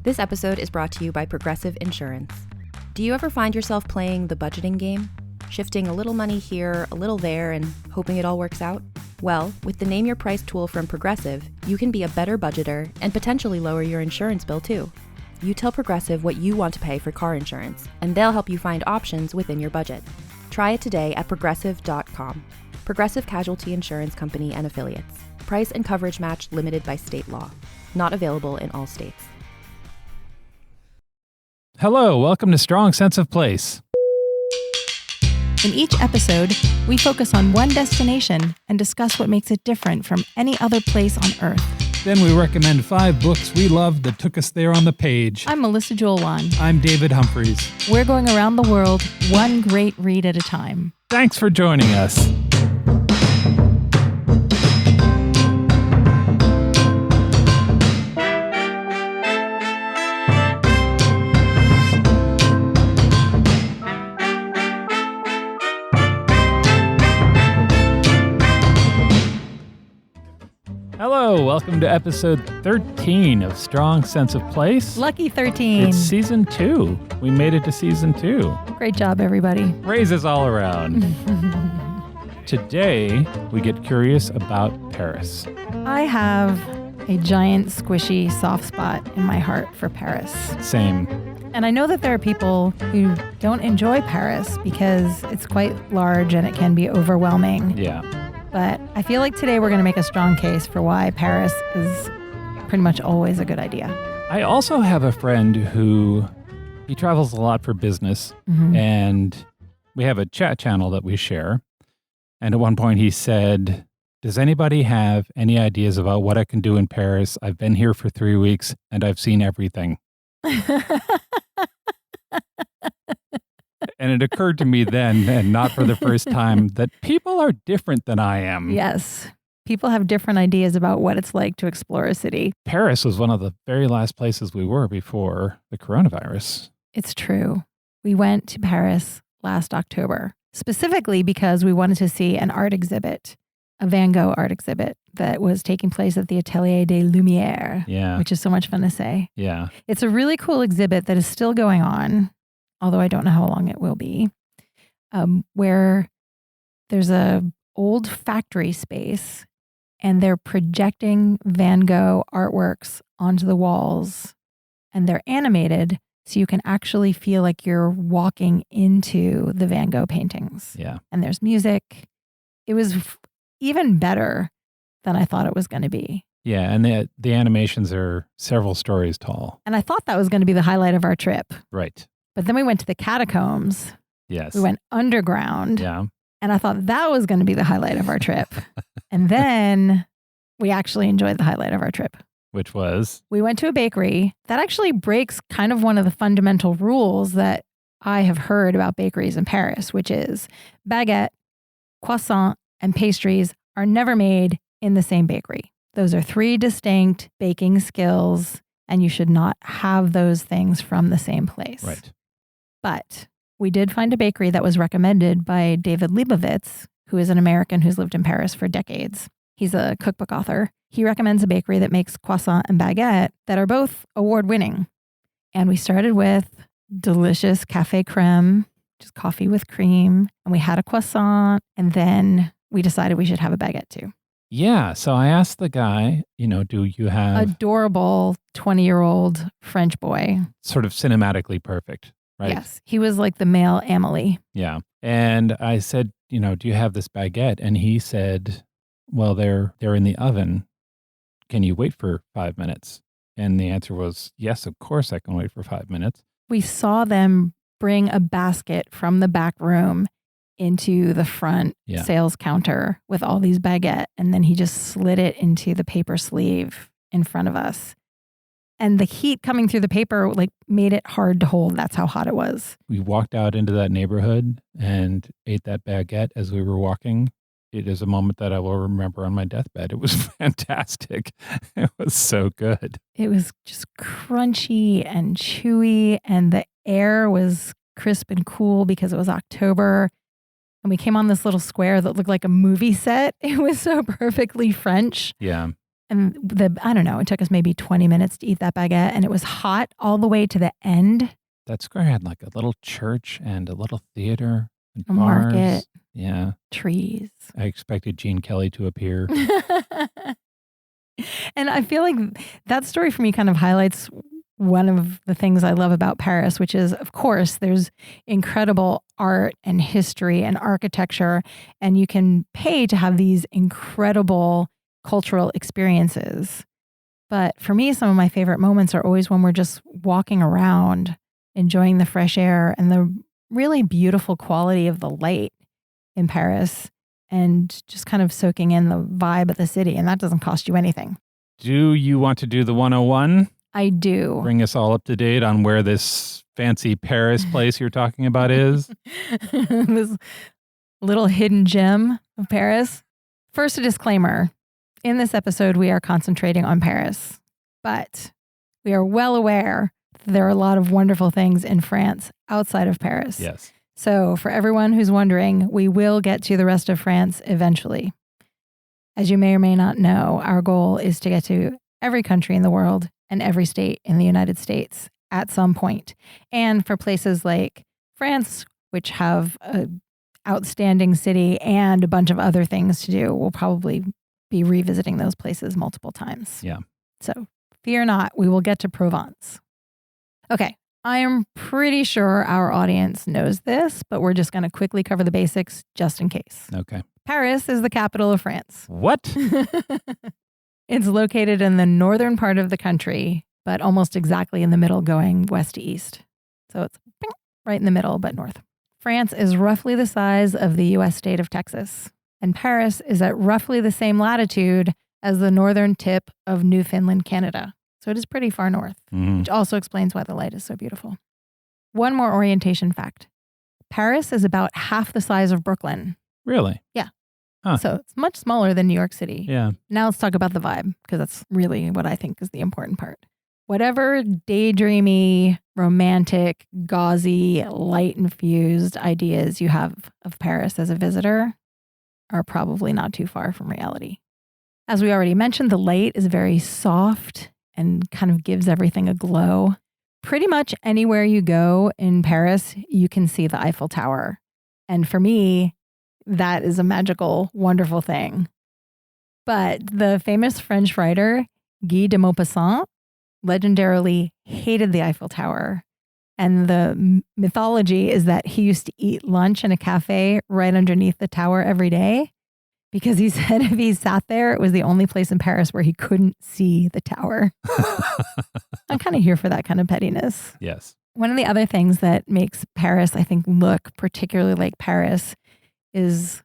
This episode is brought to you by Progressive Insurance. Do you ever find yourself playing the budgeting game? Shifting a little money here, a little there, and hoping it all works out? Well, with the Name Your Price tool from Progressive, you can be a better budgeter and potentially lower your insurance bill too. You tell Progressive what you want to pay for car insurance, and they'll help you find options within your budget. Try it today at progressive.com. Progressive Casualty Insurance Company and Affiliates. Price and coverage match limited by state law. Not available in all states. Hello, welcome to Strong Sense of Place. In each episode, we focus on one destination and discuss what makes it different from any other place on Earth. Then we recommend 5 books we loved that took us there on the page. I'm Melissa Joel-Wan. I'm David Humphreys. We're going around the world, one great read at a time. Thanks for joining us. Hello, welcome to episode 13 of Strong Sense of Place. Lucky 13. It's season 2. We made it to season 2. Great job, everybody. Raises all around. Today, we get curious about Paris. I have a giant, squishy, soft spot in my heart for Paris. Same. And I know that there are people who don't enjoy Paris because it's quite large and it can be overwhelming. Yeah. But I feel like today we're going to make a strong case for why Paris is pretty much always a good idea. I also have a friend who, he travels a lot for business, and we have a chat channel that we share. And at one point he said, does anybody have any ideas about what I can do in Paris? I've been here for 3 weeks and I've seen everything. And it occurred to me then, and not for the first time, that people are different than I am. Yes. People have different ideas about what it's like to explore a city. Paris was one of the very last places we were before the coronavirus. It's true. We went to Paris last October, specifically because we wanted to see an art exhibit, a Van Gogh art exhibit that was taking place at the Atelier des Lumières, which is so much fun to say. Yeah. It's a really cool exhibit that is still going on, although I don't know how long it will be, where there's a old factory space and they're projecting Van Gogh artworks onto the walls, and they're animated so you can actually feel like you're walking into the Van Gogh paintings. Yeah. And there's music. It was even better than I thought it was going to be. Yeah, and the animations are several stories tall. And I thought that was going to be the highlight of our trip. Right. But then we went to the catacombs. Yes. We went underground. Yeah. And I thought that was going to be the highlight of our trip. And then we actually enjoyed the highlight of our trip. Which was? We went to a bakery that actually breaks kind of one of the fundamental rules that I have heard about bakeries in Paris, which is baguette, croissant, and pastries are never made in the same bakery. Those are 3 distinct baking skills, and you should not have those things from the same place. Right. But we did find a bakery that was recommended by David Leibovitz, who is an American who's lived in Paris for decades. He's a cookbook author. He recommends a bakery that makes croissant and baguette that are both award-winning. And we started with delicious café crème, just coffee with cream. And we had a croissant. And then we decided we should have a baguette too. Yeah. So I asked the guy, do you have... Adorable 20-year-old French boy. Sort of cinematically perfect, right? Yes. He was like the male Amelie. Yeah. And I said, do you have this baguette? And he said, well, they're in the oven. Can you wait for 5 minutes? And the answer was, yes, of course I can wait for 5 minutes. We saw them bring a basket from the back room into the front sales counter with all these baguette. And then he just slid it into the paper sleeve in front of us. And the heat coming through the paper made it hard to hold. That's how hot it was. We walked out into that neighborhood and ate that baguette as we were walking. It is a moment that I will remember on my deathbed. It was fantastic. It was so good. It was just crunchy and chewy, and the air was crisp and cool because it was October. And we came on this little square that looked like a movie set. It was so perfectly French. Yeah. And I don't know, it took us maybe 20 minutes to eat that baguette, and it was hot all the way to the end. That square had like a little church and a little theater and A bars. market. Yeah. Trees. I expected Gene Kelly to appear. And I feel like that story for me kind of highlights one of the things I love about Paris, which is, of course, there's incredible art and history and architecture, and you can pay to have these incredible cultural experiences. But for me, some of my favorite moments are always when we're just walking around, enjoying the fresh air and the really beautiful quality of the light in Paris, and just kind of soaking in the vibe of the city. And that doesn't cost you anything. Do you want to do the 101? I do. Bring us all up to date on where this fancy Paris place you're talking about is? This little hidden gem of Paris. First, a disclaimer. In this episode, we are concentrating on Paris, but we are well aware that there are a lot of wonderful things in France outside of Paris. Yes. So for everyone who's wondering, we will get to the rest of France eventually. As you may or may not know, our goal is to get to every country in the world and every state in the United States at some point. And for places like France, which have an outstanding city and a bunch of other things to do, we'll probably be revisiting those places multiple times. Yeah. So fear not, we will get to Provence. Okay. I am pretty sure our audience knows this, but we're just going to quickly cover the basics just in case. Okay. Paris is the capital of France. What? It's located in the northern part of the country, but almost exactly in the middle going west to east. So it's right in the middle, but north. France is roughly the size of the U.S. state of Texas, and Paris is at roughly the same latitude as the northern tip of Newfoundland, Canada. So it is pretty far north, which also explains why the light is so beautiful. One more orientation fact. Paris is about half the size of Brooklyn. Really? Yeah. Huh. So it's much smaller than New York City. Yeah. Now let's talk about the vibe, because that's really what I think is the important part. Whatever daydreamy, romantic, gauzy, light-infused ideas you have of Paris as a visitor are probably not too far from reality. As we already mentioned, the light is very soft and kind of gives everything a glow. Pretty much anywhere you go in Paris, you can see the Eiffel Tower. And for me, that is a magical, wonderful thing. But the famous French writer, Guy de Maupassant, legendarily hated the Eiffel Tower. And the mythology is that he used to eat lunch in a cafe right underneath the tower every day, because he said if he sat there, it was the only place in Paris where he couldn't see the tower. I'm kind of here for that kind of pettiness. Yes. One of the other things that makes Paris, I think, look particularly like Paris is,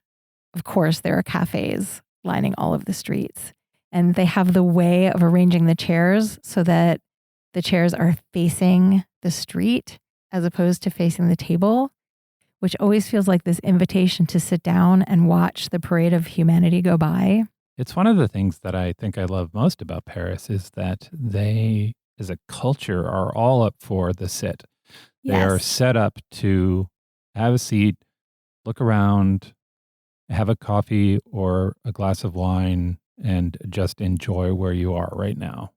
of course, there are cafes lining all of the streets. And they have the way of arranging the chairs so that the chairs are facing the street as opposed to facing the table, which always feels like this invitation to sit down and watch the parade of humanity go by. It's one of the things that I think I love most about Paris is that they, as a culture, are all up for the sit. They are set up to have a seat, look around, have a coffee or a glass of wine, and just enjoy where you are right now.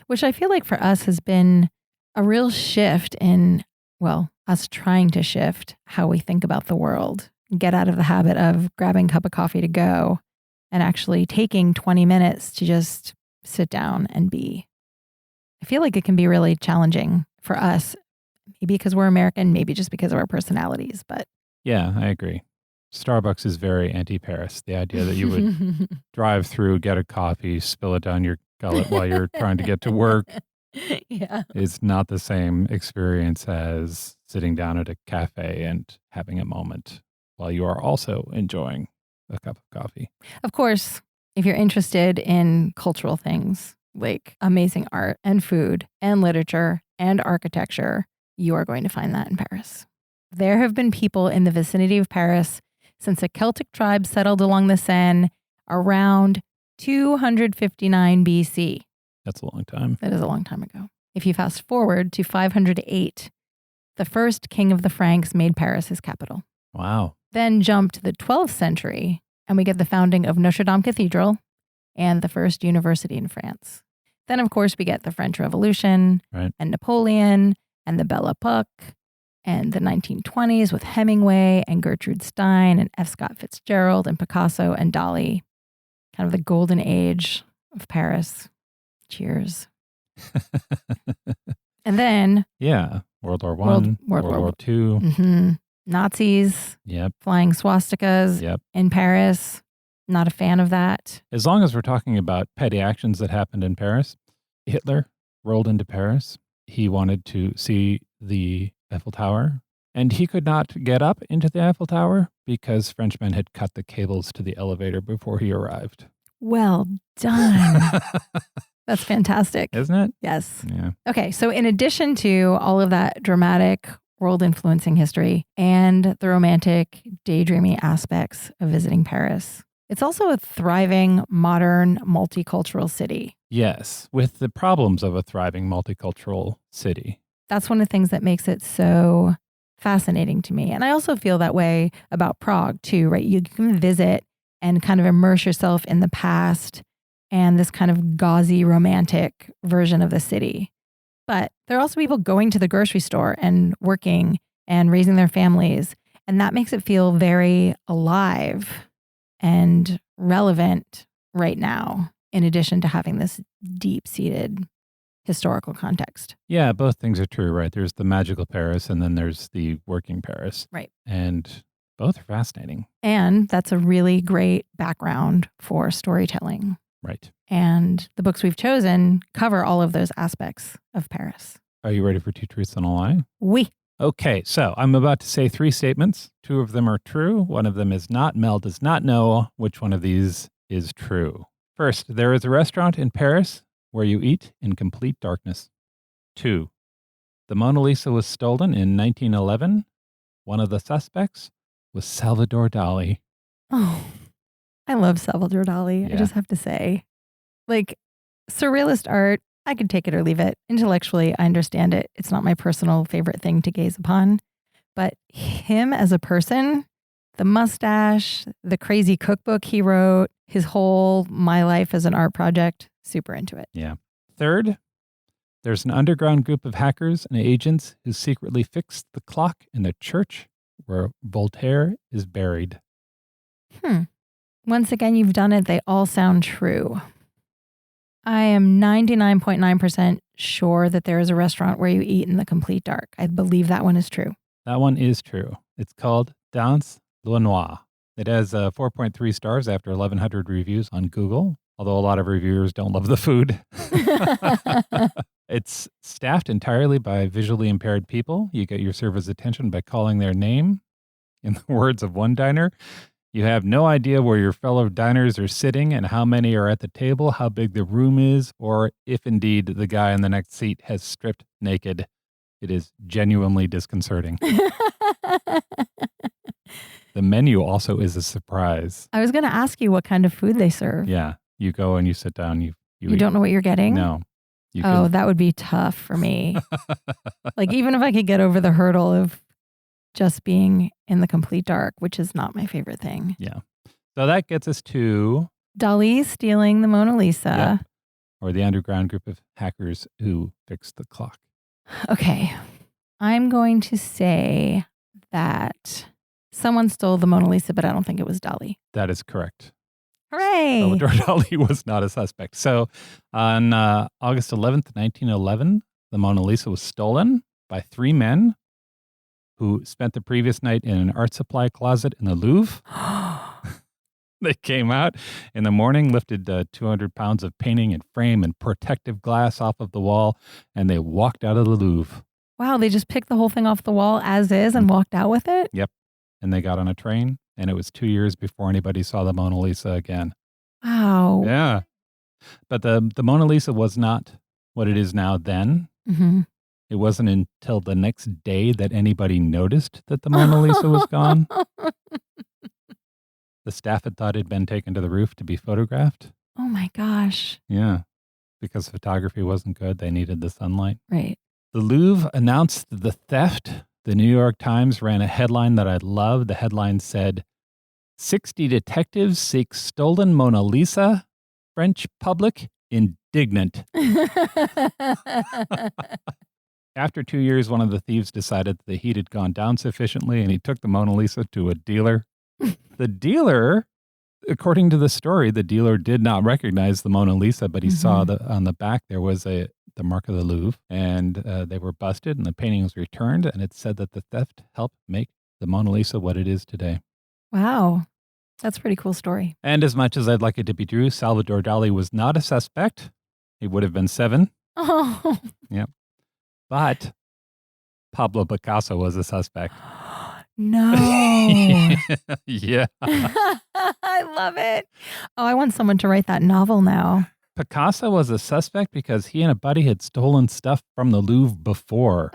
Which I feel like for us has been a real shift in, well, us trying to shift how we think about the world, get out of the habit of grabbing a cup of coffee to go and actually taking 20 minutes to just sit down and be. I feel like it can be really challenging for us, maybe because we're American, maybe just because of our personalities, but. Yeah, I agree. Starbucks is very anti-Paris. The idea that you would drive through, get a coffee, spill it down your gullet while you're trying to get to work. Yeah. Is not the same experience as sitting down at a cafe and having a moment while you are also enjoying a cup of coffee. Of course, if you're interested in cultural things like amazing art and food and literature and architecture, you are going to find that in Paris. There have been people in the vicinity of Paris since a Celtic tribe settled along the Seine around 259 BC. That's a long time. That is a long time ago. If you fast forward to 508, the first king of the Franks made Paris his capital. Wow. Then jump to the 12th century, and we get the founding of Notre Dame Cathedral and the first university in France. Then, of course, we get the French Revolution Right. and Napoleon and the Belle Époque and the 1920s with Hemingway and Gertrude Stein and F. Scott Fitzgerald and Picasso and Dali. Kind of the golden age of Paris. Cheers. And then... Yeah. World War I, World War II. Mm-hmm. Nazis. Yep. Flying swastikas in Paris. Not a fan of that. As long as we're talking about petty actions that happened in Paris, Hitler rolled into Paris. He wanted to see the Eiffel Tower, and he could not get up into the Eiffel Tower because Frenchmen had cut the cables to the elevator before he arrived. Well done. That's fantastic. Isn't it? Yes. Yeah. Okay, so in addition to all of that dramatic, world-influencing history and the romantic, daydreamy aspects of visiting Paris, it's also a thriving, modern, multicultural city. Yes, with the problems of a thriving multicultural city. That's one of the things that makes it so fascinating to me. And I also feel that way about Prague too, right? You can visit and kind of immerse yourself in the past and this kind of gauzy, romantic version of the city. But there are also people going to the grocery store and working and raising their families. And that makes it feel very alive and relevant right now, in addition to having this deep-seated historical context. Yeah, both things are true, right? There's the magical Paris and then there's the working Paris. Right. And both are fascinating. And that's a really great background for storytelling. Right. And the books we've chosen cover all of those aspects of Paris. Are you ready for Two Truths and a Lie? Oui. Okay, so I'm about to say 3 statements. 2 of them are true. 1 of them is not. Mel does not know which one of these is true. First, there is a restaurant in Paris where you eat in complete darkness. 2, the Mona Lisa was stolen in 1911. One of the suspects was Salvador Dali. Oh, I love Salvador Dali. Yeah. I just have to say, like, surrealist art, I could take it or leave it. Intellectually, I understand it. It's not my personal favorite thing to gaze upon. But him as a person, the mustache, the crazy cookbook he wrote, his whole My Life as an Art Project, super into it. Yeah. Third, there's an underground group of hackers and agents who secretly fixed the clock in the church where Voltaire is buried. Once again, you've done it. They all sound true. I am 99.9% sure that there is a restaurant where you eat in the complete dark. I believe that one is true. That one is true. It's called Dans le Noir. It has 4.3 stars after 1,100 reviews on Google, although a lot of reviewers don't love the food. It's staffed entirely by visually impaired people. You get your server's attention by calling their name. In the words of one diner, you have no idea where your fellow diners are sitting and how many are at the table, how big the room is, or if indeed the guy in the next seat has stripped naked. It is genuinely disconcerting. The menu also is a surprise. I was going to ask you what kind of food they serve. Yeah. You go and you sit down. You You don't know what you're getting? No. That would be tough for me. Like, even if I could get over the hurdle of just being in the complete dark, which is not my favorite thing. Yeah. So that gets us to Dali stealing the Mona Lisa. Yep. Or the underground group of hackers who fixed the clock. Okay. I'm going to say that someone stole the Mona Lisa, but I don't think it was Dali. That is correct. Hooray! Salvador Dali was not a suspect. So on August 11th, 1911, the Mona Lisa was stolen by 3 men who spent the previous night in an art supply closet in the Louvre. They came out in the morning, lifted 200 pounds of painting and frame and protective glass off of the wall, and they walked out of the Louvre. Wow, they just picked the whole thing off the wall as is and walked out with it? Yep. And they got on a train, and it was 2 years before anybody saw the Mona Lisa again. Wow. Yeah. But the Mona Lisa was not what it is now then. Mm-hmm. It wasn't until the next day that anybody noticed that the Mona Lisa was gone. The staff had thought it had been taken to the roof to be photographed. Oh my gosh. Yeah. Because photography wasn't good. They needed the sunlight. Right. The Louvre announced the theft. The New York Times ran a headline that I love. The headline said, 60 detectives seek stolen Mona Lisa French public indignant. After 2 years, one of the thieves decided that the heat had gone down sufficiently, and he took the Mona Lisa to a dealer. The dealer, according to the story, the dealer did not recognize the Mona Lisa, but he saw on the back there was the mark of the Louvre, and they were busted, and the painting was returned, and it said that the theft helped make the Mona Lisa what it is today. Wow. That's a pretty cool story. And as much as I'd like it to be true, Salvador Dali was not a suspect. He would have been 7. Oh. Yep. But Pablo Picasso was a suspect. No. Yeah. I love it. Oh, I want someone to write that novel now. Picasso was a suspect because he and a buddy had stolen stuff from the Louvre before.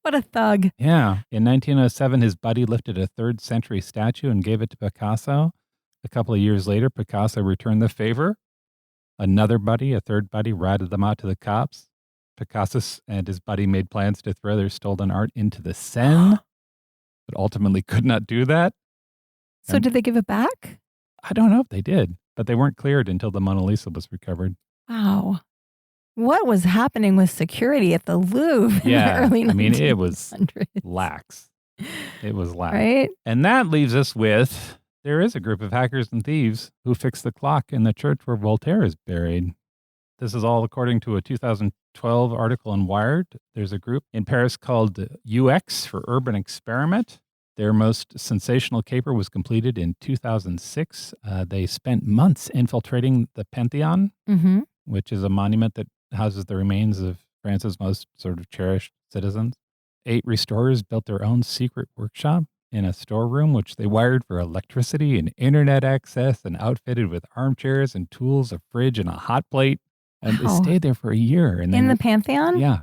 What a thug. Yeah. In 1907, his buddy lifted a 3rd century statue and gave it to Picasso. A couple of years later, Picasso returned the favor. Another buddy, a 3rd buddy, ratted them out to the cops. Picasso and his buddy made plans to throw their stolen art into the Seine, but ultimately could not do that. So did they give it back? I don't know if they did, but they weren't cleared until the Mona Lisa was recovered. Wow. What was happening with security at the Louvre in the early 1900s? I mean, it was lax. It was lax. Right? And that leaves us with, there is a group of hackers and thieves who fixed the clock in the church where Voltaire is buried. This is all according to a 2012 article in Wired. There's a group in Paris called UX for Urban Experiment. Their most sensational caper was completed in 2006. They spent months infiltrating the Pantheon, which is a monument that houses the remains of France's most sort of cherished citizens. 8 restorers built their own secret workshop in a storeroom, which they wired for electricity and internet access and outfitted with armchairs and tools, a fridge, and a hot plate. And they stayed there for a year. And in the Pantheon? Yeah.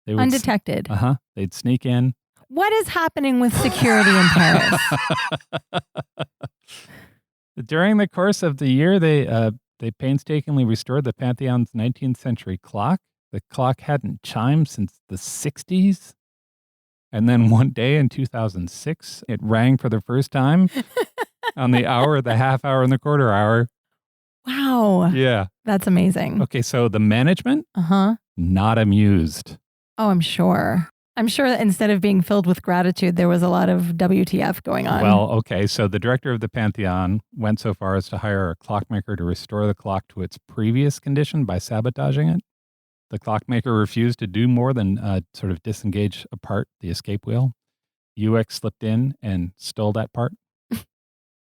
They would undetected. They'd sneak in. What is happening with security in Paris? During the course of the year, they painstakingly restored the Pantheon's 19th century clock. The clock hadn't chimed since the 60s. And then one day in 2006, it rang for the first time on the hour, the half hour, and the quarter hour. Wow. Yeah. That's amazing. Okay, so the management, not amused. Oh, I'm sure. I'm sure that instead of being filled with gratitude, there was a lot of WTF going on. Well, okay, so the director of the Pantheon went so far as to hire a clockmaker to restore the clock to its previous condition by sabotaging it. The clockmaker refused to do more than sort of disengage a part, the escape wheel. UX slipped in and stole that part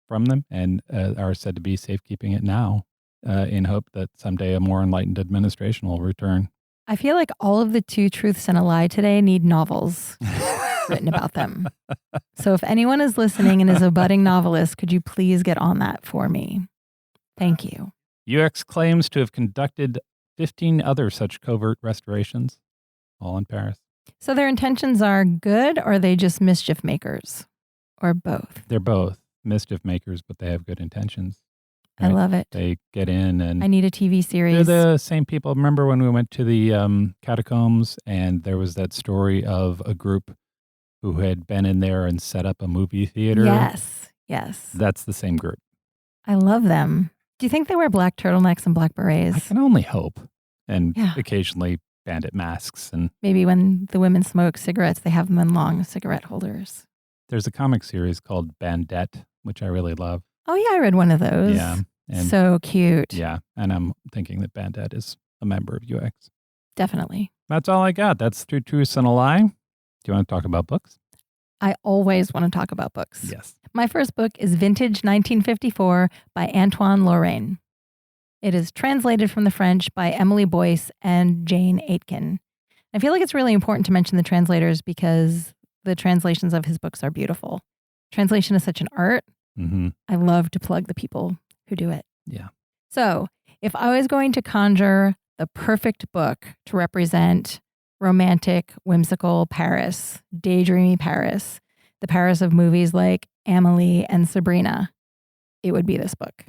from them and are said to be safekeeping it now in hope that someday a more enlightened administration will return. I feel like all of the 2 truths and a lie today need novels written about them. So if anyone is listening and is a budding novelist, could you please get on that for me? Thank you. UX claims to have conducted 15 other such covert restorations, all in Paris. So their intentions are good, or are they just mischief makers? Or both? They're both mischief makers, but they have good intentions. Right? I love it. They get in and... I need a TV series. They're the same people. Remember when we went to the catacombs and there was that story of a group who had been in there and set up a movie theater? Yes, yes. That's the same group. I love them. Do you think they wear black turtlenecks and black berets? I can only hope. And occasionally bandit masks. And maybe when the women smoke cigarettes, they have them in long cigarette holders. There's a comic series called Bandette, which I really love. Oh, yeah, I read one of those. Yeah. And so cute. Yeah. And I'm thinking that Bandette is a member of UX. Definitely. That's all I got. That's 2 truths and a lie. Do you want to talk about books? I always want to talk about books. Yes. My first book is Vintage 1954 by Antoine Lorraine. It is translated from the French by Emily Boyce and Jane Aitken. I feel like it's really important to mention the translators because the translations of his books are beautiful. Translation is such an art. I love to plug the people who do it. Yeah. So if I was going to conjure the perfect book to represent romantic, whimsical Paris, daydreamy Paris, the Paris of movies like Amélie and Sabrina, it would be this book.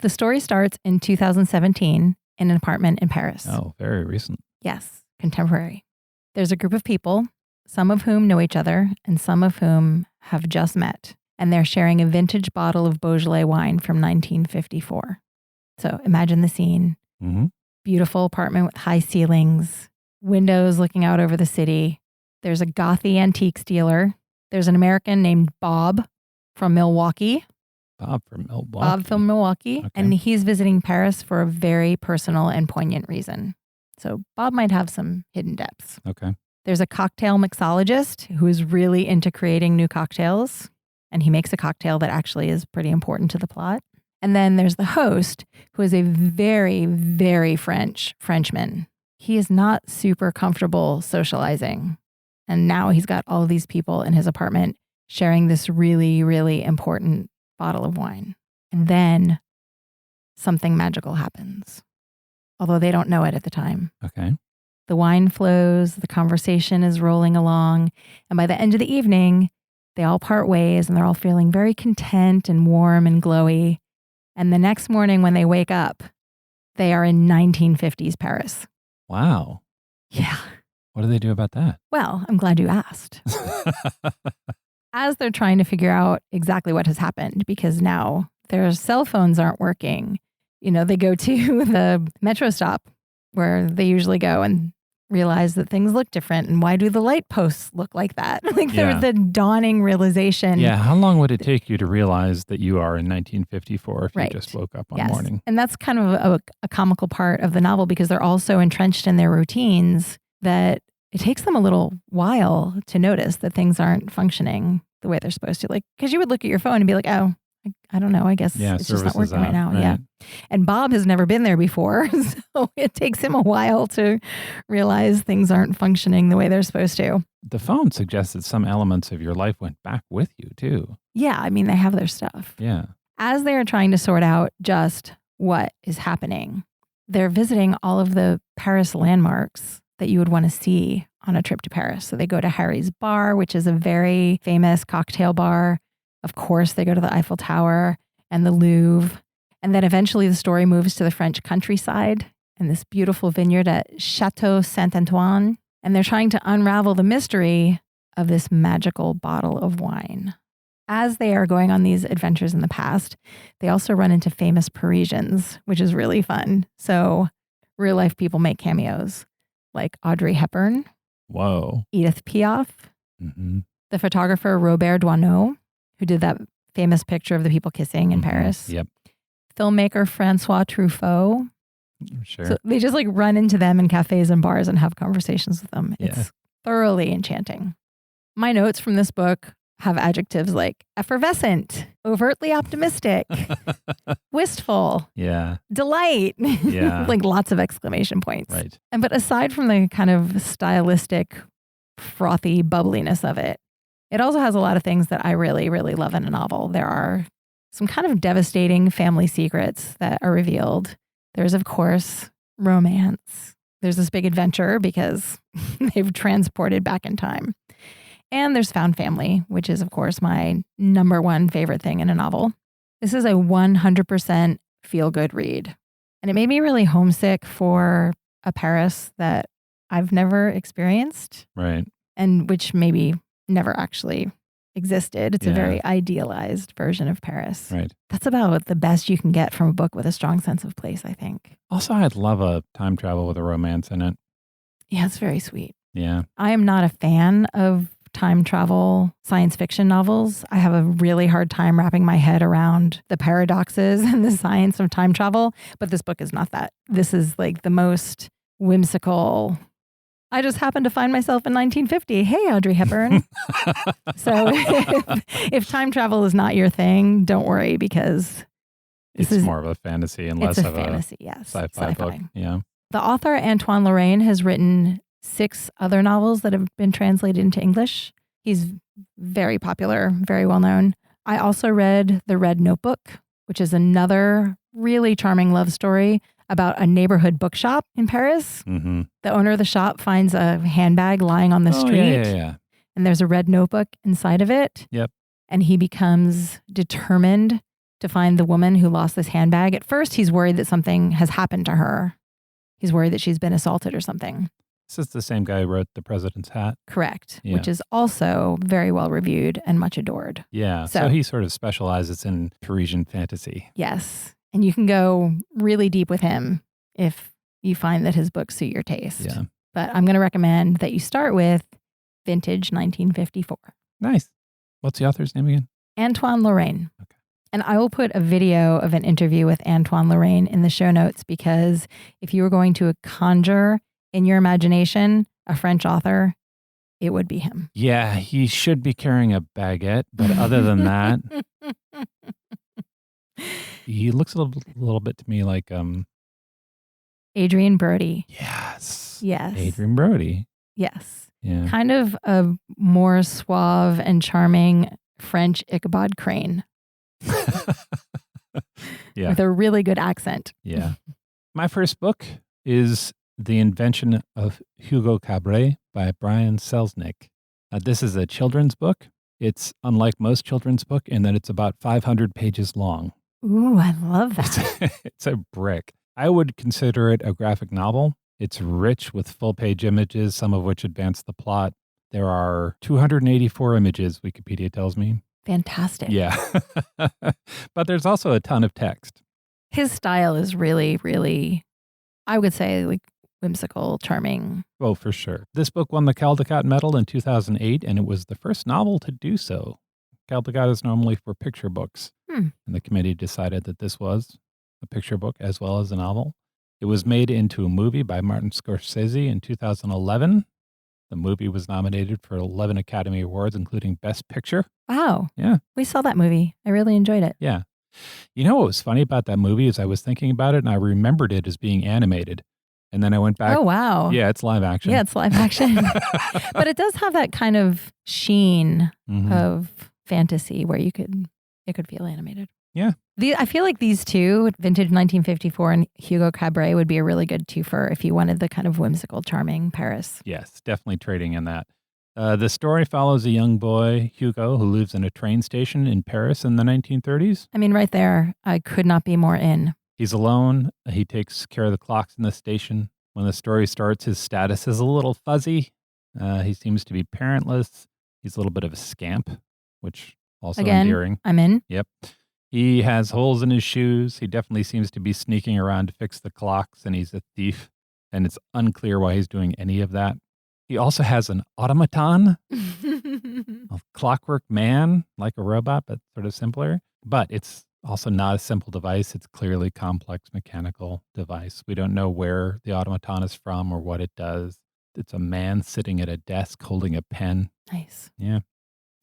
The story starts in 2017 in an apartment in Paris. Oh, very recent. Yes, contemporary. There's a group of people, some of whom know each other and some of whom have just met. and they're sharing a vintage bottle of Beaujolais wine from 1954. So imagine the scene. Mm-hmm. Beautiful apartment with high ceilings, windows looking out over the city. There's a gothy antiques dealer. There's an American named Bob from Milwaukee. Bob from Milwaukee. Bob from Milwaukee. Okay. And he's visiting Paris for a very personal and poignant reason. So Bob might have some hidden depths. Okay. There's a cocktail mixologist who is really into creating new cocktails. And he makes a cocktail that actually is pretty important to the plot. And then there's the host, who is a very, very Frenchman. He is not super comfortable socializing. And now he's got all of these people in his apartment sharing this really, really important bottle of wine. And then something magical happens, although they don't know it at the time. Okay. The wine flows, the conversation is rolling along. And by the end of the evening, they all part ways and they're all feeling very content and warm and glowy. And the next morning when they wake up, they are in 1950s Paris. Wow. Yeah. What do they do about that? Well, I'm glad you asked. As they're trying to figure out exactly what has happened, because now their cell phones aren't working, they go to the metro stop where they usually go and realize that things look different. And why do the light posts look like that? There's the dawning realization. Yeah. How long would it take you to realize that you are in 1954 if you just woke up one morning? And that's kind of a comical part of the novel because they're all so entrenched in their routines that it takes them a little while to notice that things aren't functioning the way they're supposed to. Because you would look at your phone and be like, oh, I don't know. I guess it's just not working right now. Right. Yeah. And Bob has never been there before. So it takes him a while to realize things aren't functioning the way they're supposed to. The phone suggests that some elements of your life went back with you too. Yeah. I mean, they have their stuff. Yeah. As they are trying to sort out just what is happening, they're visiting all of the Paris landmarks that you would want to see on a trip to Paris. So they go to Harry's Bar, which is a very famous cocktail bar. Of course, they go to the Eiffel Tower and the Louvre. And then eventually the story moves to the French countryside and this beautiful vineyard at Chateau Saint-Antoine. And they're trying to unravel the mystery of this magical bottle of wine. As they are going on these adventures in the past, they also run into famous Parisians, which is really fun. So real life people make cameos like Audrey Hepburn. Whoa. Edith Piaf. Mm-hmm. The photographer Robert Doisneau, who did that famous picture of the people kissing in Paris. Yep. Filmmaker Francois Truffaut. Sure. So they just run into them in cafes and bars and have conversations with them. Yeah. It's thoroughly enchanting. My notes from this book have adjectives like effervescent, overtly optimistic, wistful, delight, lots of exclamation points. Right. But aside from the kind of stylistic, frothy bubbliness of it, it also has a lot of things that I really, really love in a novel. There are some kind of devastating family secrets that are revealed. There's, of course, romance. There's this big adventure because they've transported back in time. And there's found family, which is, of course, my number one favorite thing in a novel. This is a 100% feel-good read. And it made me really homesick for a Paris that I've never experienced. Right. And which maybe never actually existed. It's a very idealized version of Paris. Right. That's about the best you can get from a book with a strong sense of place, I think. Also, I'd love a time travel with a romance in it. Yeah, it's very sweet. Yeah. I am not a fan of time travel science fiction novels. I have a really hard time wrapping my head around the paradoxes and the science of time travel, but this book is not that. This is the most whimsical. I just happened to find myself in 1950. Hey, Audrey Hepburn. So if time travel is not your thing, don't worry because it's more of a fantasy and less of a sci-fi book. Yeah. The author Antoine Lorraine has written 6 other novels that have been translated into English. He's very popular, very well known. I also read The Red Notebook, which is another really charming love story about a neighborhood bookshop in Paris. Mm-hmm. The owner of the shop finds a handbag lying on the street. Yeah. And there's a red notebook inside of it. Yep. And he becomes determined to find the woman who lost this handbag. At first, he's worried that something has happened to her. He's worried that she's been assaulted or something. This is the same guy who wrote The President's Hat. Correct. Yeah. Which is also very well reviewed and much adored. Yeah. So he sort of specializes in Parisian fantasy. Yes. And you can go really deep with him if you find that his books suit your taste. Yeah. But I'm going to recommend that you start with Vintage 1954. Nice. What's the author's name again? Antoine Lorraine. Okay. And I will put a video of an interview with Antoine Lorraine in the show notes, because if you were going to conjure in your imagination a French author, it would be him. Yeah, he should be carrying a baguette, but other than that, he looks a little bit to me like Adrian Brody. Yes. Adrian Brody. Yes. Yeah. Kind of a more suave and charming French Ichabod Crane. Yeah. With a really good accent. Yeah. My first book is The Invention of Hugo Cabret by Brian Selznick. This is a children's book. It's unlike most children's book in that it's about 500 pages long. Ooh, I love that. It's a brick. I would consider it a graphic novel. It's rich with full-page images, some of which advance the plot. There are 284 images, Wikipedia tells me. Fantastic. Yeah. But there's also a ton of text. His style is really, really, I would say, like whimsical, charming. Oh, for sure. This book won the Caldecott Medal in 2008, and it was the first novel to do so. Caldecott is normally for picture books, and the committee decided that this was a picture book as well as a novel. It was made into a movie by Martin Scorsese in 2011. The movie was nominated for 11 Academy Awards, including Best Picture. Wow. Yeah. We saw that movie. I really enjoyed it. Yeah. You know what was funny about that movie is I was thinking about it and I remembered it as being animated. And then I went back. Oh, wow. Yeah, it's live action. Yeah, it's live action. But it does have that kind of sheen of fantasy where it could feel animated. Yeah. I feel like these two, Vintage 1954 and Hugo Cabret, would be a really good twofer if you wanted the kind of whimsical, charming Paris. Yes, definitely trading in that. The story follows a young boy, Hugo, who lives in a train station in Paris in the 1930s. I mean, right there, I could not be more in. He's alone. He takes care of the clocks in the station. When the story starts, his status is a little fuzzy. He seems to be parentless. He's a little bit of a scamp, which also endearing. I'm in. Yep. He has holes in his shoes. He definitely seems to be sneaking around to fix the clocks, and he's a thief. And it's unclear why he's doing any of that. He also has an automaton, a clockwork man, like a robot, but sort of simpler. But it's also not a simple device. It's clearly complex mechanical device. We don't know where the automaton is from or what it does. It's a man sitting at a desk holding a pen. Nice. Yeah.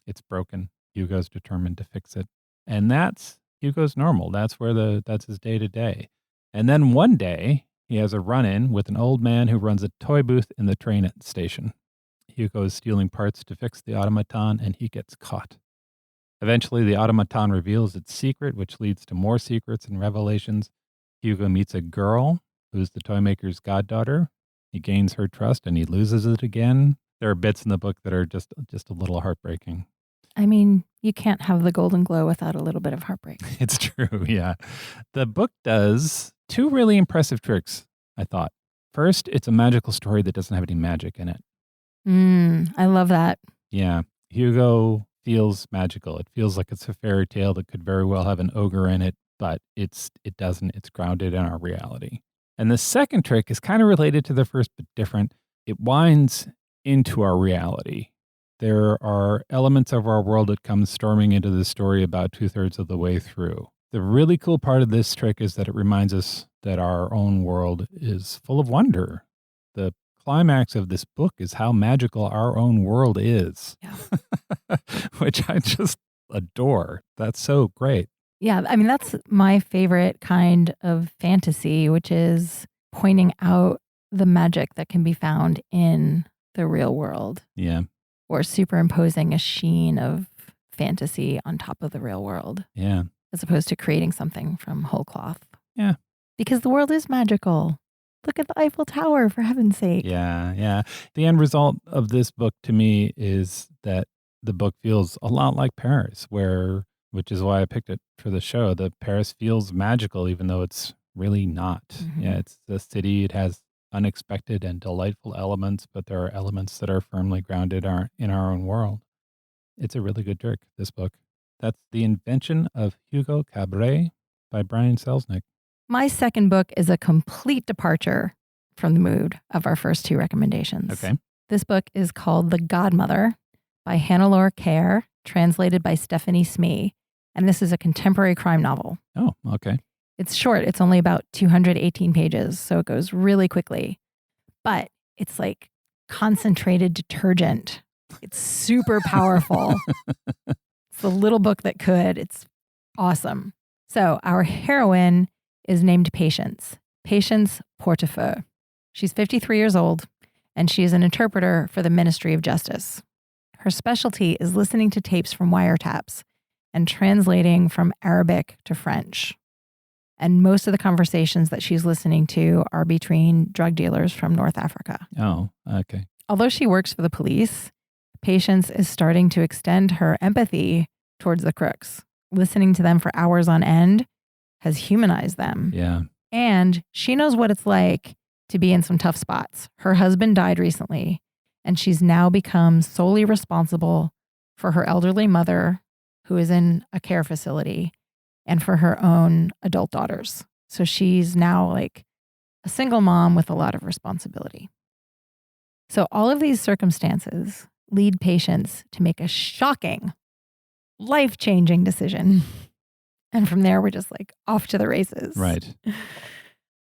It's broken. Hugo's determined to fix it. And that's Hugo's normal. That's his day to day. And then one day he has a run-in with an old man who runs a toy booth in the train station. Hugo is stealing parts to fix the automaton and he gets caught. Eventually the automaton reveals its secret, which leads to more secrets and revelations. Hugo meets a girl who's the toy maker's goddaughter. He gains her trust and he loses it again. There are bits in the book that are just a little heartbreaking. I mean, you can't have the golden glow without a little bit of heartbreak. It's true, yeah. The book does two really impressive tricks, I thought. First, it's a magical story that doesn't have any magic in it. I love that. Yeah. Hugo feels magical. It feels like it's a fairy tale that could very well have an ogre in it, but it doesn't. It's grounded in our reality. And the second trick is kind of related to the first, but different. It winds into our reality. There are elements of our world that come storming into the story about 2/3 of the way through. The really cool part of this trick is that it reminds us that our own world is full of wonder. The climax of this book is how magical our own world is, which I just adore. That's so great. Yeah, I mean, that's my favorite kind of fantasy, which is pointing out the magic that can be found in the real world. Yeah. Or superimposing a sheen of fantasy on top of the real world. Yeah. As opposed to creating something from whole cloth. Yeah. Because the world is magical. Look at the Eiffel Tower, for heaven's sake. Yeah, yeah. The end result of this book to me is that the book feels a lot like Paris, which is why I picked it for the show. The Paris feels magical, even though it's really not. Yeah, it's a city. It has unexpected and delightful elements, but there are elements that are firmly grounded in our own world. It's a really good trick, this book. That's The Invention of Hugo Cabret by Brian Selznick. My second book is a complete departure from the mood of our first two recommendations. Okay. This book is called The Godmother by Hannelore Kerr, translated by Stephanie Smee. And this is a contemporary crime novel. Oh, okay. It's short. It's only about 218 pages, so it goes really quickly. But it's like concentrated detergent. It's super powerful. It's the little book that could. It's awesome. So our heroine is named Patience Portefeuille. She's 53 years old, and she is an interpreter for the Ministry of Justice. Her specialty is listening to tapes from wiretaps and translating from Arabic to French. And most of the conversations that she's listening to are between drug dealers from North Africa. Oh, okay. Although she works for the police, Patience is starting to extend her empathy towards the crooks. Listening to them for hours on end has humanized them. Yeah. And she knows what it's like to be in some tough spots. Her husband died recently, and she's now become solely responsible for her elderly mother, who is in a care facility, and for her own adult daughters. So she's now like a single mom with a lot of responsibility. So all of these circumstances lead Patience to make a shocking, life-changing decision. And from there, we're just like off to the races. Right.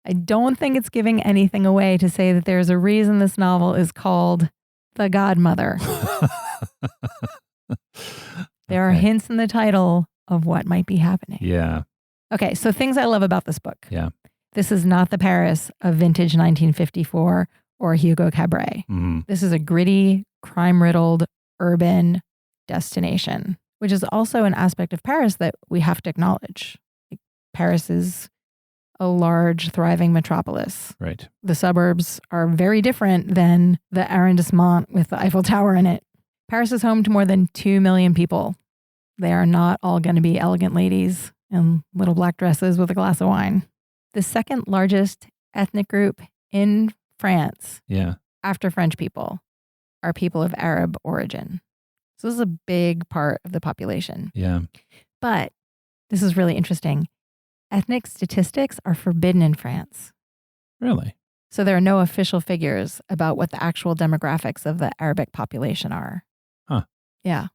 I don't think it's giving anything away to say that there's a reason this novel is called The Godmother. There are hints in the title of what might be happening. Yeah. Okay, so things I love about this book. Yeah. This is not the Paris of vintage 1954 or Hugo Cabret. Mm-hmm. This is a gritty, crime-riddled, urban destination, which is also an aspect of Paris that we have to acknowledge. Like, Paris is a large, thriving metropolis. Right. The suburbs are very different than the arrondissement with the Eiffel Tower in it. Paris is home to more than 2 million people. They are not all going to be elegant ladies in little black dresses with a glass of wine. The second largest ethnic group in France, after French people, are people of Arab origin. So this is a big part of the population. Yeah. But this is really interesting. Ethnic statistics are forbidden in France. Really? So there are no official figures about what the actual demographics of the Arabic population are. Huh. Yeah.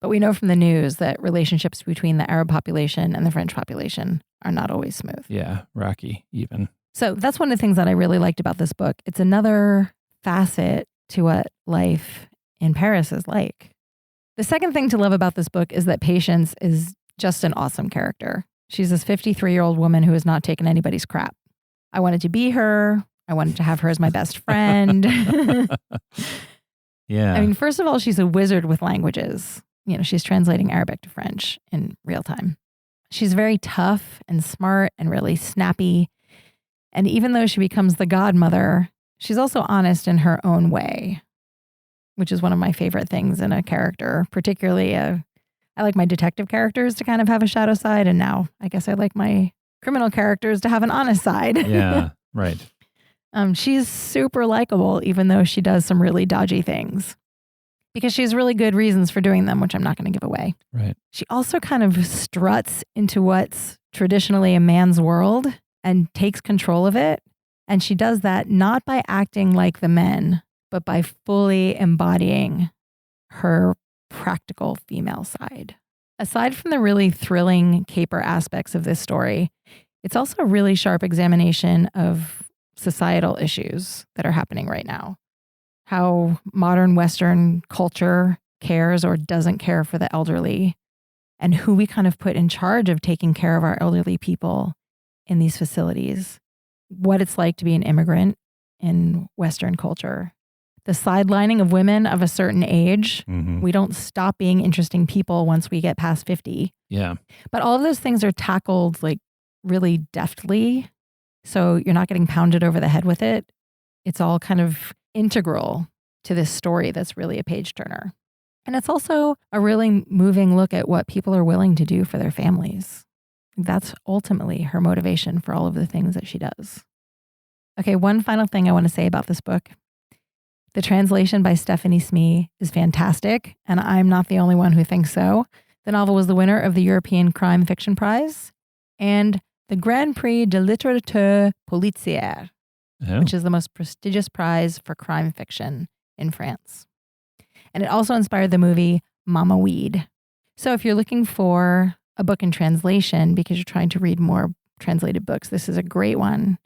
But we know from the news that relationships between the Arab population and the French population are not always smooth. Yeah. Rocky, even. So that's one of the things that I really liked about this book. It's another facet to what life in Paris is like. The second thing to love about this book is that Patience is just an awesome character. She's this 53-year-old woman who has not taken anybody's crap. I wanted to be her. I wanted to have her as my best friend. Yeah. I mean, first of all, she's a wizard with languages. You know, she's translating Arabic to French in real time. She's very tough and smart and really snappy. And even though she becomes the godmother, she's also honest in her own way, which is one of my favorite things in a character, particularly I like my detective characters to kind of have a shadow side. And now I guess I like my criminal characters to have an honest side. Yeah, right. She's super likable, even though she does some really dodgy things, because she has really good reasons for doing them, which I'm not going to give away. Right. She also kind of struts into what's traditionally a man's world and takes control of it. And she does that not by acting like the men, but by fully embodying her practical female side. Aside from the really thrilling caper aspects of this story, it's also a really sharp examination of societal issues that are happening right now. How modern Western culture cares or doesn't care for the elderly, and who we kind of put in charge of taking care of our elderly people in these facilities. What it's like to be an immigrant in Western culture. The sidelining of women of a certain age. Mm-hmm. We don't stop being interesting people once we get past 50. Yeah. But all of those things are tackled like really deftly. So you're not getting pounded over the head with it. It's all kind of integral to this story that's really a page turner. And it's also a really moving look at what people are willing to do for their families. That's ultimately her motivation for all of the things that she does. Okay, one final thing I want to say about this book. The translation by Stephanie Smee is fantastic, and I'm not the only one who thinks so. The novel was the winner of the European Crime Fiction Prize and the Grand Prix de Littérature Policière, which is the most prestigious prize for crime fiction in France. And it also inspired the movie Mama Weed. So if you're looking for a book in translation because you're trying to read more translated books, this is a great one.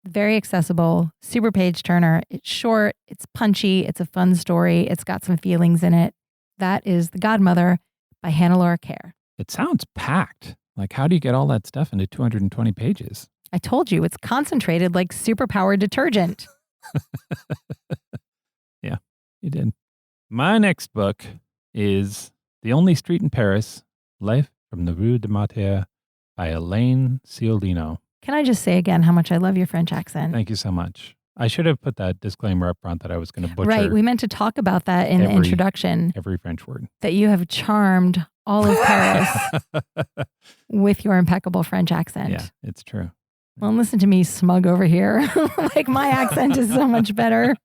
Very accessible, super page turner. It's short, it's punchy, it's a fun story, it's got some feelings in it. That is The Godmother by Hannah Laura Kerr. It sounds packed. Like, how do you get all that stuff into 220 pages? I told you, it's concentrated like superpowered detergent. Yeah, you did. My next book is The Only Street in Paris, Life from the Rue de Martyrs by Elaine Ciolino. Can I just say again how much I love your French accent? Thank you so much. I should have put that disclaimer up front that I was going to butcher. Right, we meant to talk about that in the introduction. Every French word. That you have charmed all of Paris with your impeccable French accent. Yeah, it's true. Well, listen to me smug over here. Like my accent is so much better.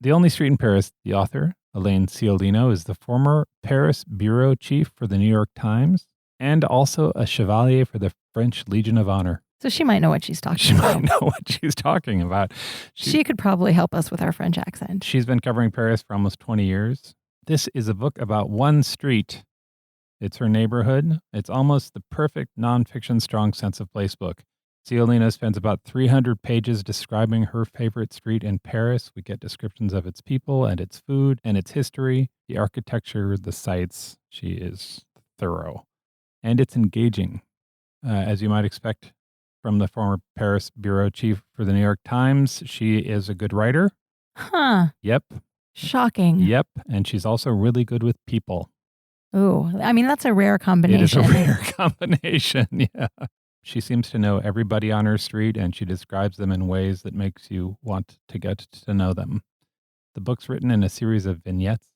The Only Street in Paris, the author, Elaine Ciolino, is the former Paris bureau chief for the New York Times and also a chevalier for the French Legion of Honor. So she might know what she's talking She about. might know what she's talking about. She could probably help us with our French accent. She's been covering Paris for almost 20 years. This is a book about one street. It's her neighborhood. It's almost the perfect nonfiction strong sense of place book. Ciolino spends about 300 pages describing her favorite street in Paris. We get descriptions of its people and its food and its history, the architecture, the sights. She is thorough. And it's engaging, as you might expect from the former Paris bureau chief for the New York Times. She is a good writer. Huh. Yep. Shocking. Yep. And she's also really good with people. Ooh, I mean, that's a rare combination. It is a rare combination, yeah. She seems to know everybody on her street, and she describes them in ways that makes you want to get to know them. The book's written in a series of vignettes.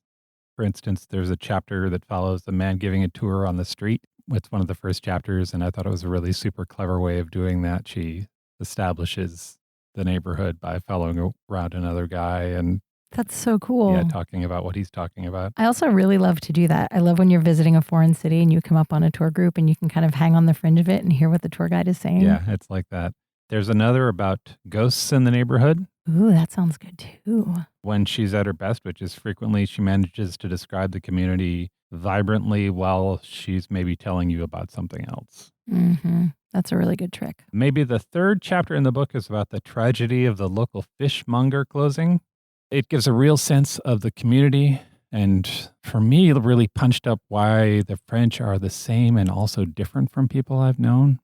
For instance, there's a chapter that follows a man giving a tour on the street. It's one of the first chapters, and I thought it was a really super clever way of doing that. She establishes the neighborhood by following around another guy and that's so cool. Yeah, talking about what he's talking about. I also really love to do that. I love when you're visiting a foreign city and you come up on a tour group and you can kind of hang on the fringe of it and hear what the tour guide is saying. Yeah, it's like that. There's another about ghosts in the neighborhood. Ooh, that sounds good too. When she's at her best, which is frequently, she manages to describe the community vibrantly while she's maybe telling you about something else. Mm-hmm. That's a really good trick. Maybe the third chapter in the book is about the tragedy of the local fishmonger closing. It gives a real sense of the community, and for me, it really punched up why the French are the same and also different from people I've known.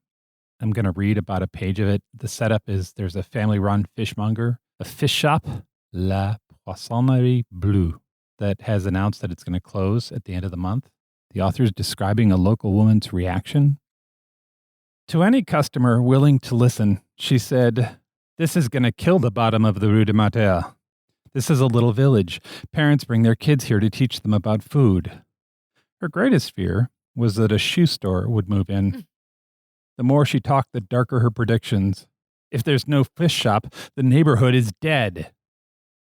I'm going to read about a page of it. The setup is there's a family-run fishmonger, a fish shop, La Poissonnerie Bleue, that has announced that it's going to close at the end of the month. The author is describing a local woman's reaction. To any customer willing to listen, she said, "This is going to kill the bottom of the Rue de Martyrs. This is a little village. Parents bring their kids here to teach them about food." Her greatest fear was that a shoe store would move in. The more she talked, the darker her predictions. If there's no fish shop, the neighborhood is dead.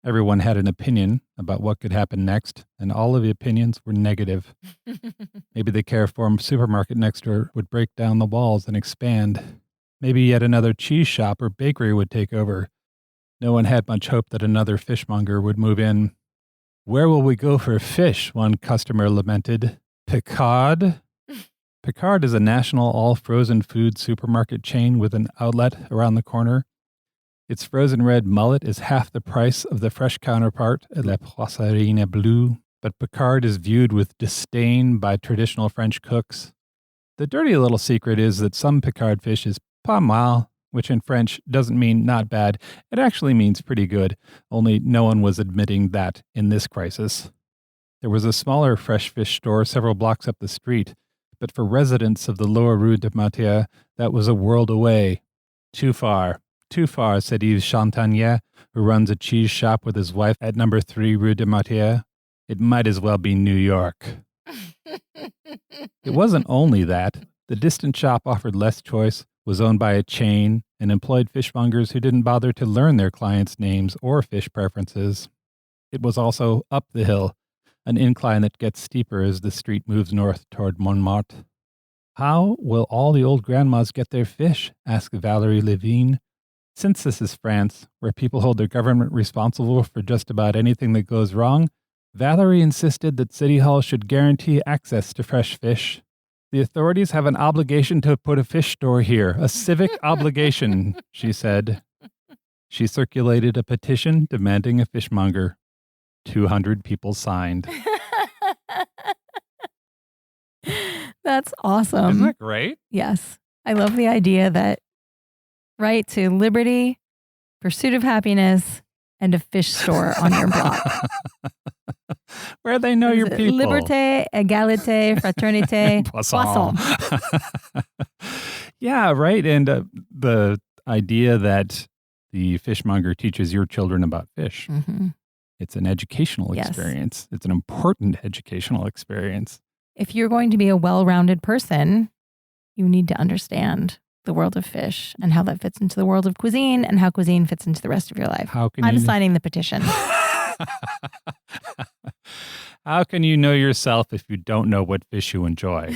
Everyone had an opinion about what could happen next, and all of the opinions were negative. Maybe the Carrefour supermarket next door would break down the walls and expand. Maybe yet another cheese shop or bakery would take over. No one had much hope that another fishmonger would move in. "Where will we go for fish?" one customer lamented. "Picard?" Picard is a national all-frozen food supermarket chain with an outlet around the corner. Its frozen red mullet is half the price of the fresh counterpart at La Poissonnerie Bleue, but Picard is viewed with disdain by traditional French cooks. The dirty little secret is that some Picard fish is pas mal, which in French doesn't mean not bad. It actually means pretty good, only no one was admitting that in this crisis. There was a smaller fresh fish store several blocks up the street, but for residents of the lower Rue de Martyrs, that was a world away. Too far, said Yves Chantanier, who runs a cheese shop with his wife at number 3 Rue de Martyrs. It might as well be New York. It wasn't only that. The distant shop offered less choice, was owned by a chain, and employed fishmongers who didn't bother to learn their clients' names or fish preferences. It was also up the hill, an incline that gets steeper as the street moves north toward Montmartre. How will all the old grandmas get their fish? Asked Valerie Levine. Since this is France, where people hold their government responsible for just about anything that goes wrong, Valerie insisted that City Hall should guarantee access to fresh fish. The authorities have an obligation to put a fish store here, a civic obligation, she said. She circulated a petition demanding a fishmonger. 200 people signed. That's awesome. Isn't that great? Yes. I love the idea that right to liberty, pursuit of happiness, and a fish store on your block. Where they know your people. Liberté, égalité, fraternité, poisson. Yeah, right. And the idea that the fishmonger teaches your children about fish. Mm-hmm. It's an educational experience. It's an important educational experience. If you're going to be a well-rounded person, you need to understand the world of fish and how that fits into the world of cuisine and how cuisine fits into the rest of your life. I'm signing the petition. How can you know yourself if you don't know what fish you enjoy?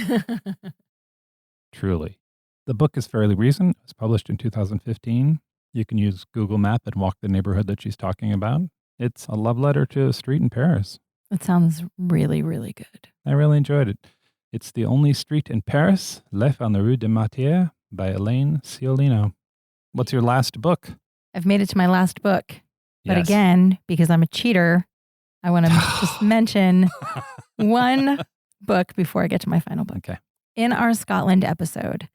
Truly. The book is fairly recent. It was published in 2015. You can use Google Map and walk the neighborhood that she's talking about. It's a love letter to a street in Paris. It sounds really, really good. I really enjoyed it. It's The Only Street in Paris, L'Œuf on the Rue de Martyrs by Elaine Ciolino. What's your last book? I've made it to my last book. But Yes. again, because I'm a cheater, I want to just mention one book before I get to my final book. Okay. In our Scotland episode,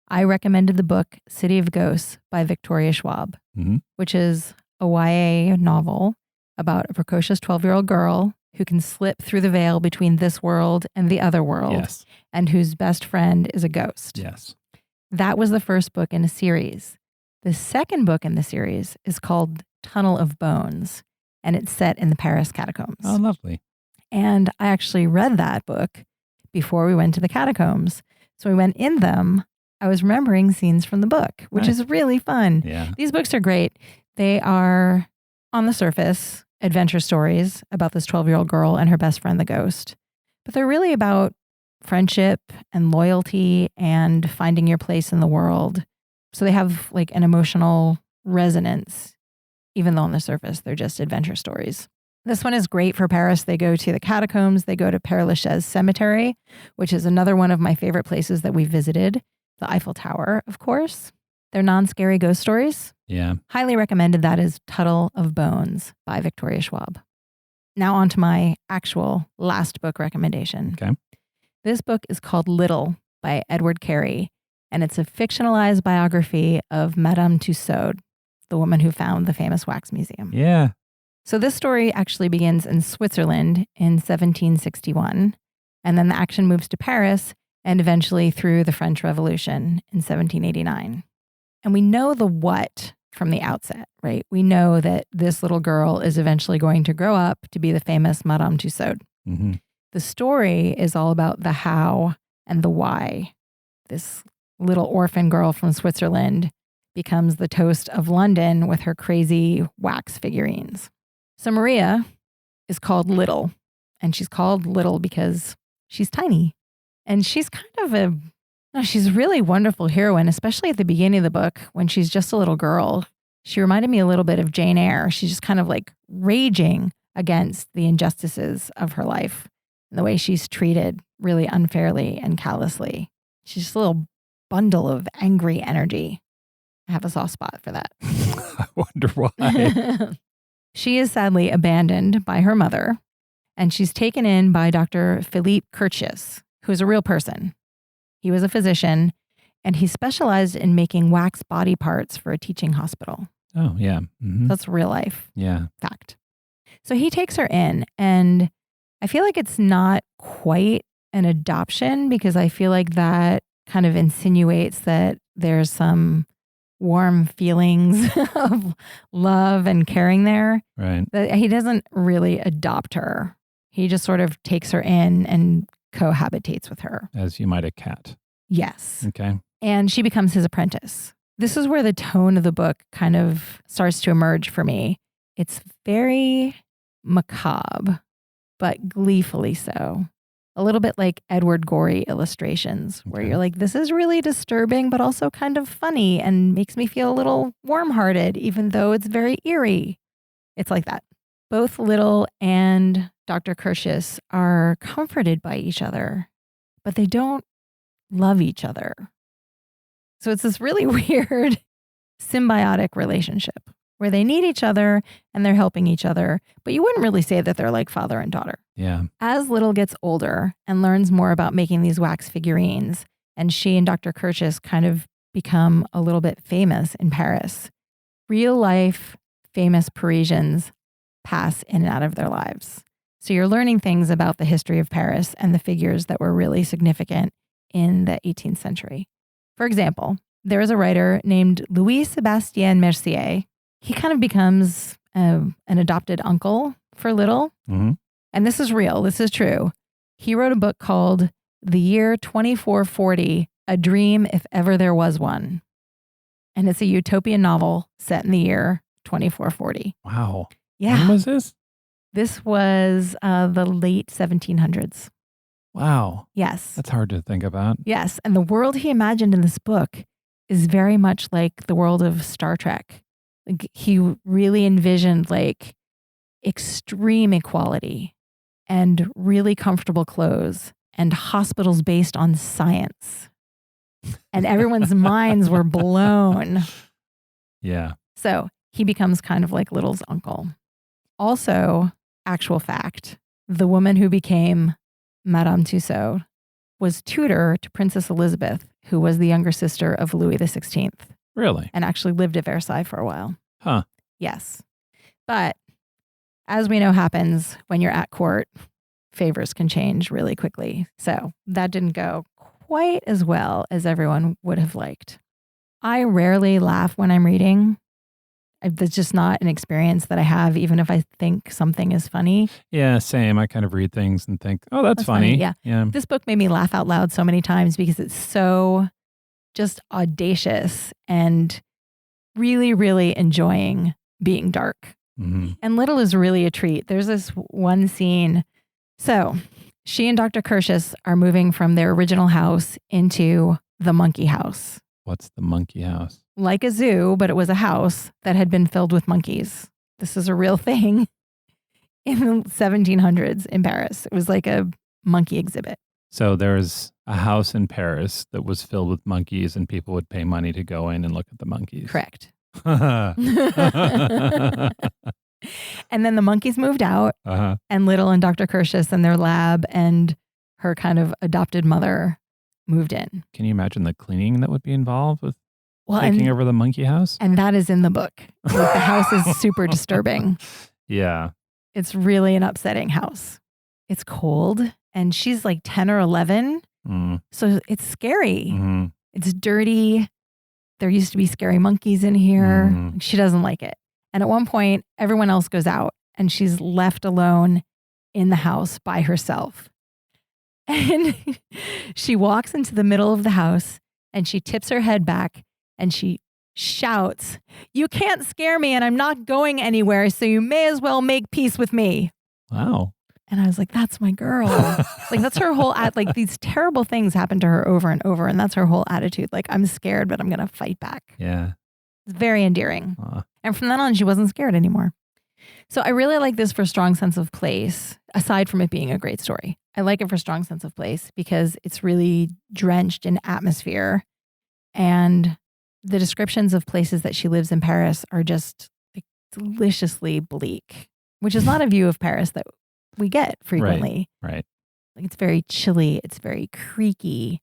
I recommended the book City of Ghosts by Victoria Schwab, which is a YA novel about a precocious 12-year-old girl who can slip through the veil between this world and the other world, Yes. and whose best friend is a ghost. Yes. That was the first book in a series. The second book in the series is called Tunnel of Bones, and it's set in the Paris catacombs. Oh, lovely. And I actually read that book before we went to the catacombs. So we went in them. I was remembering scenes from the book, which Nice. is really fun. Yeah. These books are great. They are, on the surface, adventure stories about this 12-year-old girl and her best friend, the ghost. But they're really about friendship and loyalty and finding your place in the world. So they have like an emotional resonance, even though on the surface, they're just adventure stories. This one is great for Paris. They go to the catacombs. They go to Père Lachaise Cemetery, which is another one of my favorite places that we visited. The Eiffel Tower, of course. They're non-scary ghost stories. Yeah. Highly recommended. That is Tunnel of Bones by Victoria Schwab. Now on to my actual last book recommendation. Okay. This book is called Little by Edward Carey, and it's a fictionalized biography of Madame Tussaud, the woman who found the famous wax museum. Yeah. So this story actually begins in Switzerland in 1761, and then the action moves to Paris and eventually through the French Revolution in 1789. And we know the what from the outset, right? We know that this little girl is eventually going to grow up to be the famous Madame Tussaud. Mm-hmm. The story is all about the how and the why. This little orphan girl from Switzerland becomes the toast of London with her crazy wax figurines. So Maria is called Little, and she's called Little because she's tiny. And she's kind of she's a really wonderful heroine, especially at the beginning of the book when she's just a little girl. She reminded me a little bit of Jane Eyre. She's just kind of like raging against the injustices of her life and the way she's treated really unfairly and callously. She's just a little bundle of angry energy. I have a soft spot for that. I wonder why. She is sadly abandoned by her mother, and she's taken in by Dr. Philippe Curtius, who is a real person. He was a physician, and he specialized in making wax body parts for a teaching hospital. Oh, yeah. Mm-hmm. That's real life Yeah. fact. So he takes her in, and I feel like it's not quite an adoption because I feel like that kind of insinuates that there's some warm feelings of love and caring there. Right. That he doesn't really adopt her. He just sort of takes her in and cohabitates with her. As you might a cat. Yes. Okay. And she becomes his apprentice. This is where the tone of the book kind of starts to emerge for me. It's very macabre, but gleefully so. A little bit like Edward Gorey illustrations, where you're like, this is really disturbing, but also kind of funny and makes me feel a little warm-hearted, even though it's very eerie. It's like that. Both Little and Dr. Curtius are comforted by each other, but they don't love each other. So it's this really weird symbiotic relationship where they need each other and they're helping each other, but you wouldn't really say that they're like father and daughter. Yeah. As Little gets older and learns more about making these wax figurines, and she and Dr. Curtius kind of become a little bit famous in Paris, real life famous Parisians pass in and out of their lives. So you're learning things about the history of Paris and the figures that were really significant in the 18th century. For example, there is a writer named Louis-Sébastien Mercier. He kind of becomes an adopted uncle for Little. Mm-hmm. And this is real. This is true. He wrote a book called The Year 2440, A Dream If Ever There Was One. And it's a utopian novel set in the year 2440. Wow. Yeah. When was this? This was the late 1700s. Wow. Yes. That's hard to think about. Yes. And the world he imagined in this book is very much like the world of Star Trek. Like, he really envisioned like extreme equality and really comfortable clothes and hospitals based on science. And everyone's minds were blown. Yeah. So he becomes kind of like Little's uncle. Also, actual fact, the woman who became Madame Tussaud was tutor to Princess Elizabeth, who was the younger sister of Louis XVI. Really? And actually lived at Versailles for a while. Huh. Yes. But as we know happens when you're at court, favors can change really quickly. So that didn't go quite as well as everyone would have liked. I rarely laugh when I'm reading. That's just not an experience that I have, even if I think something is funny. Yeah, same. I kind of read things and think, oh, that's funny. Yeah. This book made me laugh out loud so many times because it's so just audacious and really, really enjoying being dark. Mm-hmm. And Little is really a treat. There's this one scene. So she and Dr. Curtius are moving from their original house into the monkey house. What's the monkey house? Like a zoo, but it was a house that had been filled with monkeys. This is a real thing in the 1700s in Paris. It was like a monkey exhibit. So there's a house in Paris that was filled with monkeys and people would pay money to go in and look at the monkeys. Correct. And then the monkeys moved out, and Little and Dr. Curtius and their lab and her kind of adopted mother moved in. Can you imagine the cleaning that would be involved with taking over the monkey house? And that is in the book. Like, the house is super disturbing. Yeah. It's really an upsetting house. It's cold, and she's like 10 or 11. So it's scary. Mm-hmm. It's dirty. There used to be scary monkeys in here. Mm. She doesn't like it. And at one point, everyone else goes out and she's left alone in the house by herself. And she walks into the middle of the house and she tips her head back and she shouts, "You can't scare me and I'm not going anywhere, so you may as well make peace with me." Wow. And I was like, that's my girl. Like, that's her whole, like, these terrible things happen to her over and over. And that's her whole attitude. Like, I'm scared, but I'm going to fight back. Yeah. It's very endearing. And from then on, she wasn't scared anymore. So I really like this for strong sense of place, aside from it being a great story. I like it for strong sense of place because it's really drenched in atmosphere. And the descriptions of places that she lives in Paris are just like deliciously bleak, which is not a view of Paris that we get frequently. Right. Like, it's very chilly. It's very creaky.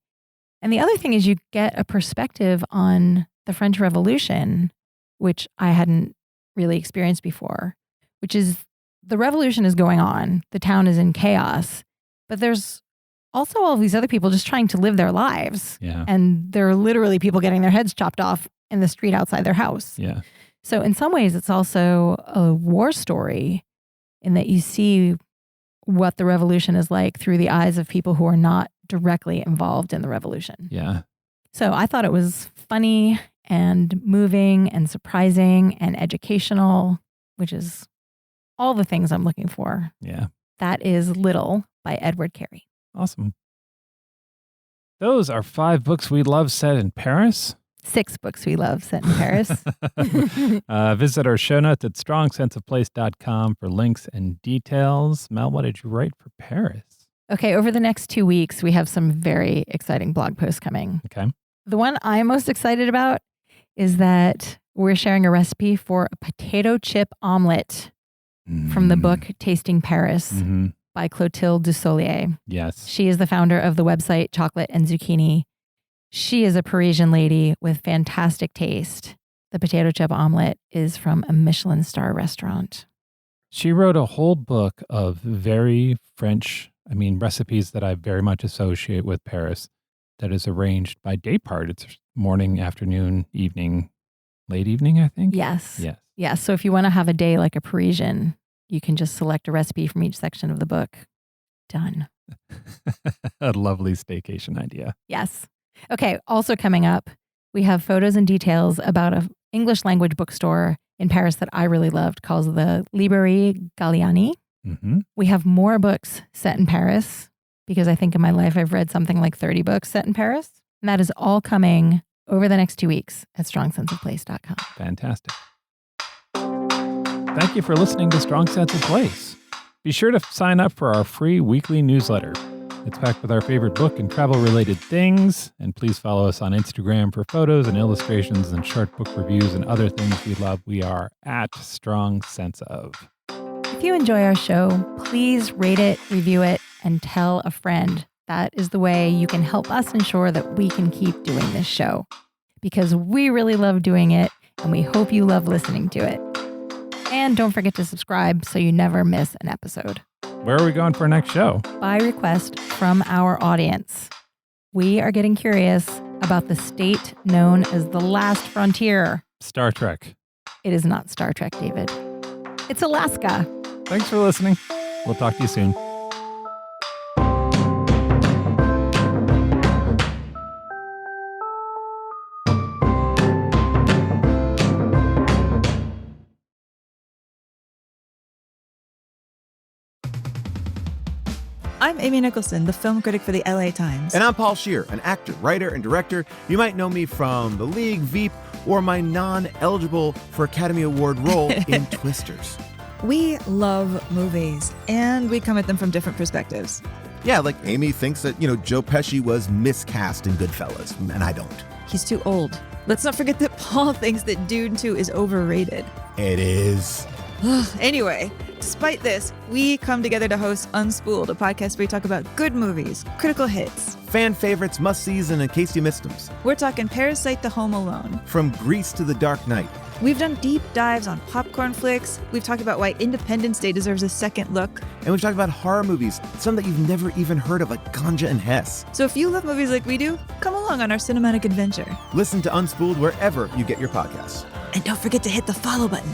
And the other thing is you get a perspective on the French Revolution, which I hadn't really experienced before, which is the revolution is going on. The town is in chaos, but there's also all of these other people just trying to live their lives. Yeah. And there are literally people getting their heads chopped off in the street outside their house. Yeah. So in some ways, it's also a war story in that you see what the revolution is like through the eyes of people who are not directly involved in the revolution. Yeah. So I thought it was funny and moving and surprising and educational, which is all the things I'm looking for. Yeah. That is Little by Edward Carey. Awesome. Those are 5 books we love set in Paris. 6 books we love set in Paris. Visit our show notes at strongsenseofplace.com for links and details. Mel, what did you write for Paris? Okay, over the next 2 weeks, we have some very exciting blog posts coming. Okay. The one I'm most excited about is that we're sharing a recipe for a potato chip omelet from the book Tasting Paris by Clotilde Dussolier. Yes. She is the founder of the website Chocolate and Zucchini. She is a Parisian lady with fantastic taste. The potato chip omelet is from a Michelin star restaurant. She wrote a whole book of very French, recipes that I very much associate with Paris that is arranged by day part. It's morning, afternoon, evening, late evening, I think. Yes. Yes. Yeah. So if you want to have a day like a Parisian, you can just select a recipe from each section of the book. Done. A lovely staycation idea. Yes. Okay. Also coming up, we have photos and details about an English language bookstore in Paris that I really loved called the Librairie Galliani. We have more books set in Paris because I think in my life I've read something like 30 books set in Paris. And that is all coming over the next 2 weeks at strongsenseofplace.com. Fantastic. Thank you for listening to Strong Sense of Place. Be sure to sign up for our free weekly newsletter. It's packed with our favorite book and travel-related things. And please follow us on Instagram for photos and illustrations and short book reviews and other things we love. We are at Strong Sense of. If you enjoy our show, please rate it, review it, and tell a friend. That is the way you can help us ensure that we can keep doing this show. Because we really love doing it, and we hope you love listening to it. And don't forget to subscribe so you never miss an episode. Where are we going for our next show? By request from our audience. We are getting curious about the state known as the last frontier. Star Trek. It is not Star Trek, David. It's Alaska. Thanks for listening. We'll talk to you soon. I'm Amy Nicholson, the film critic for the LA Times. And I'm Paul Scheer, an actor, writer, and director. You might know me from The League, Veep, or my non-eligible for Academy Award role in Twisters. We love movies, and we come at them from different perspectives. Yeah, like Amy thinks that, Joe Pesci was miscast in Goodfellas, and I don't. He's too old. Let's not forget that Paul thinks that Dune 2 is overrated. It is. Anyway, despite this, we come together to host Unspooled, a podcast where we talk about good movies, critical hits, fan favorites, must-sees, and in case you missed them. We're talking Parasite to Home Alone. From Grease to The Dark Knight. We've done deep dives on popcorn flicks. We've talked about why Independence Day deserves a second look. And we've talked about horror movies, some that you've never even heard of, like Ganja and Hess. So if you love movies like we do, come along on our cinematic adventure. Listen to Unspooled wherever you get your podcasts. And don't forget to hit the follow button.